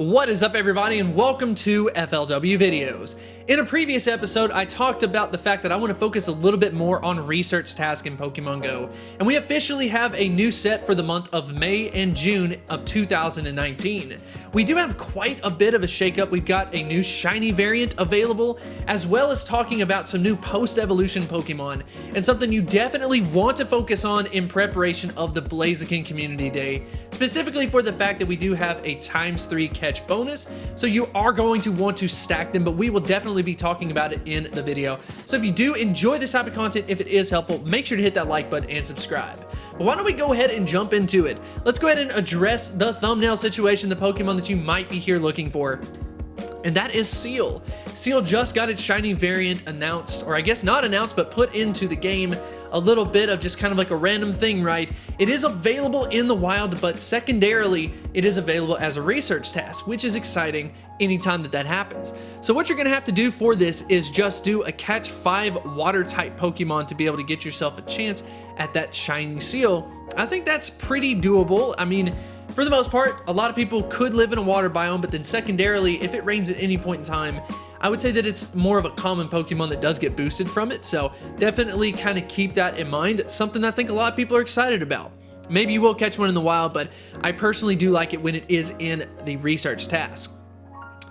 What is up, everybody, and welcome to FLW Videos. In a previous episode, I talked about the fact that I want to focus a little bit more on research tasks in Pokemon Go, and we officially have a new set for the month of May and June of 2019. We do have quite a bit of a shakeup. We've got a new shiny variant available, as well as talking about some new post-evolution Pokemon, and something you definitely want to focus on in preparation of the Blaziken Community Day, specifically for the fact that we do have a ×3 catch bonus, so you are going to want to stack them, but we will definitely be talking about it in the video. So if you do enjoy this type of content, if it is helpful, make sure to hit that like button and subscribe. But why don't we go ahead and jump into it? Let's go ahead and address the thumbnail situation, the Pokemon that you might be here looking for. And that is Seel. Seel just got its shiny variant announced, or I guess not announced, but put into the game. A little bit of just kind of like a random thing, right? It is available in the wild, but secondarily, it is available as a research task, which is exciting anytime that happens. So what you're gonna have to do for this is just do a catch 5 water type Pokemon to be able to get yourself a chance at that shiny Seel. I think that's pretty doable. I mean, for the most part, a lot of people could live in a water biome, but then secondarily, if it rains at any point in time, I would say that it's more of a common Pokemon that does get boosted from it, so definitely kind of keep that in mind. It's something I think a lot of people are excited about. Maybe you will catch one in the wild, but I personally do like it when it is in the research task.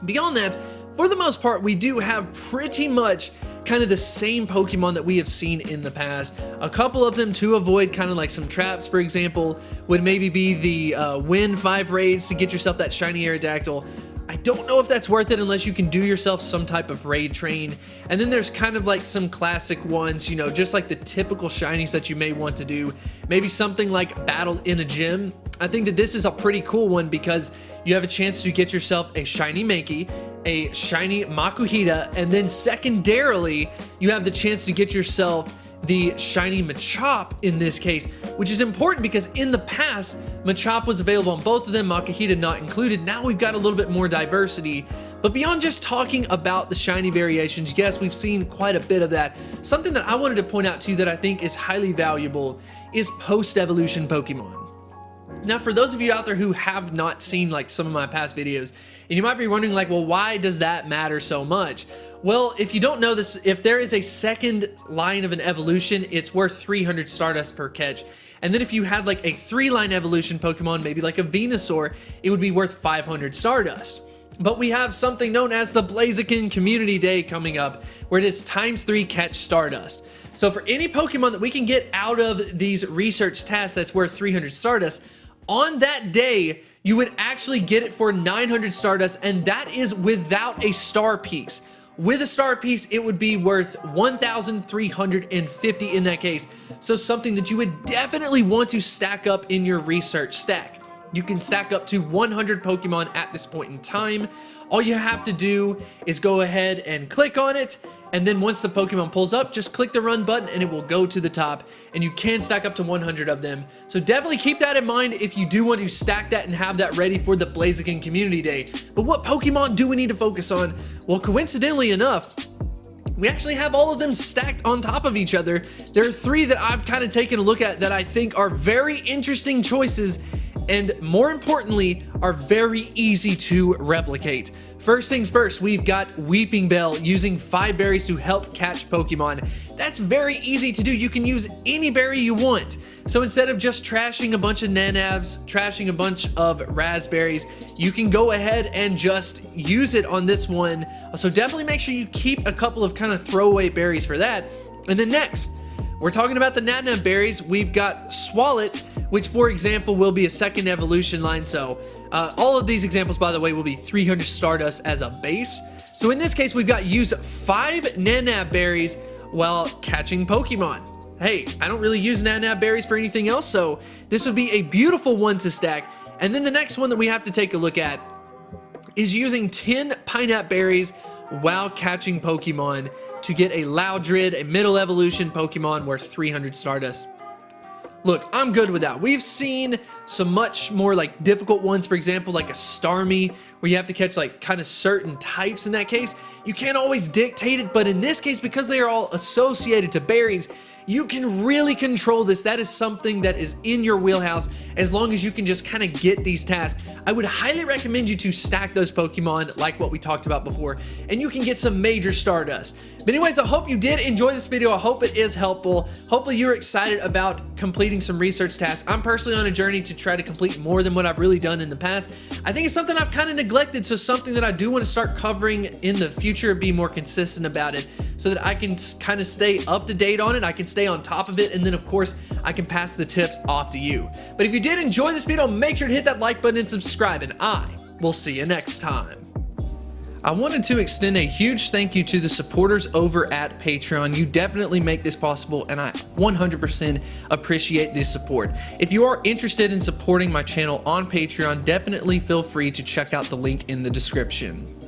Beyond that, for the most part, we do have pretty much kind of the same Pokemon that we have seen in the past. A couple of them to avoid kind of like some traps, for example, would maybe be the win 5 raids to get yourself that shiny Aerodactyl. I don't know if that's worth it unless you can do yourself some type of raid train. And then there's kind of like some classic ones, you know, just like the typical shinies that you may want to do. Maybe something like battle in a gym. I think that this is a pretty cool one because you have a chance to get yourself a shiny Mankey, a shiny Makuhita, and then secondarily, you have the chance to get yourself the shiny Machop in this case, which is important because in the past, Machop was available on both of them, Makuhita not included. Now we've got a little bit more diversity. But beyond just talking about the shiny variations, yes, we've seen quite a bit of that. Something that I wanted to point out to you that I think is highly valuable is post-evolution Pokemon. Now, for those of you out there who have not seen like some of my past videos, and you might be wondering like, well, why does that matter so much? Well, if you don't know this, if there is a second line of an evolution, it's worth 300 Stardust per catch. And then if you had like a 3-line evolution Pokemon, maybe like a Venusaur, it would be worth 500 Stardust. But we have something known as the Blaziken Community Day coming up, where it is ×3 catch Stardust. So for any Pokemon that we can get out of these research tasks that's worth 300 Stardust, on that day, you would actually get it for 900 Stardust, and that is without a star piece. With a star piece, it would be worth 1,350 in that case. So something that you would definitely want to stack up in your research stack. You can stack up to 100 Pokemon at this point in time. All you have to do is go ahead and click on it, and then once the Pokemon pulls up, just click the run button and it will go to the top, and you can stack up to 100 of them. So definitely keep that in mind if you do want to stack that and have that ready for the Blaziken Community Day. But what Pokemon do we need to focus on? Well, coincidentally enough, we actually have all of them stacked on top of each other. There are 3 that I've kind of taken a look at that I think are very interesting choices, and more importantly, are very easy to replicate. First things first, we've got Weeping Bell using 5 berries to help catch Pokemon. That's very easy to do. You can use any berry you want. So instead of just trashing a bunch of Nanabs, trashing a bunch of raspberries, you can go ahead and just use it on this one. So definitely make sure you keep a couple of kind of throwaway berries for that. And then next, we're talking about the Nanab berries. We've got Swalot, which for example will be a second evolution line. So all of these examples, by the way, will be 300 Stardust as a base. So in this case, we've got use 5 Nanab berries while catching Pokemon. Hey, I don't really use Nanab berries for anything else, so this would be a beautiful one to stack. And then the next one that we have to take a look at is using 10 Pineapple berries while catching Pokemon to get a Loudred, a middle evolution Pokemon worth 300 Stardust. Look, I'm good with that. We've seen some much more like difficult ones, for example, like a Starmie, where you have to catch like kind of certain types. In that case, you can't always dictate it, but in this case, because they are all associated to berries, you can really control this. That is something that is in your wheelhouse as long as you can just kind of get these tasks. I would highly recommend you to stack those Pokemon like what we talked about before, and you can get some major Stardust. But anyways, I hope you did enjoy this video. I hope it is helpful. Hopefully you're excited about completing some research tasks. I'm personally on a journey to try to complete more than what I've really done in the past. I think it's something I've kind of neglected, so something that I do want to start covering in the future, be more consistent about it so that I can kind of stay up to date on it. I can stay on top of it, and then of course I can pass the tips off to you. But if you did enjoy this video, make sure to hit that like button and subscribe, and I will see you next time. I wanted to extend a huge thank you to the supporters over at Patreon. You definitely make this possible, and I 100% appreciate this support. If you are interested in supporting my channel on Patreon, definitely feel free to check out the link in the description.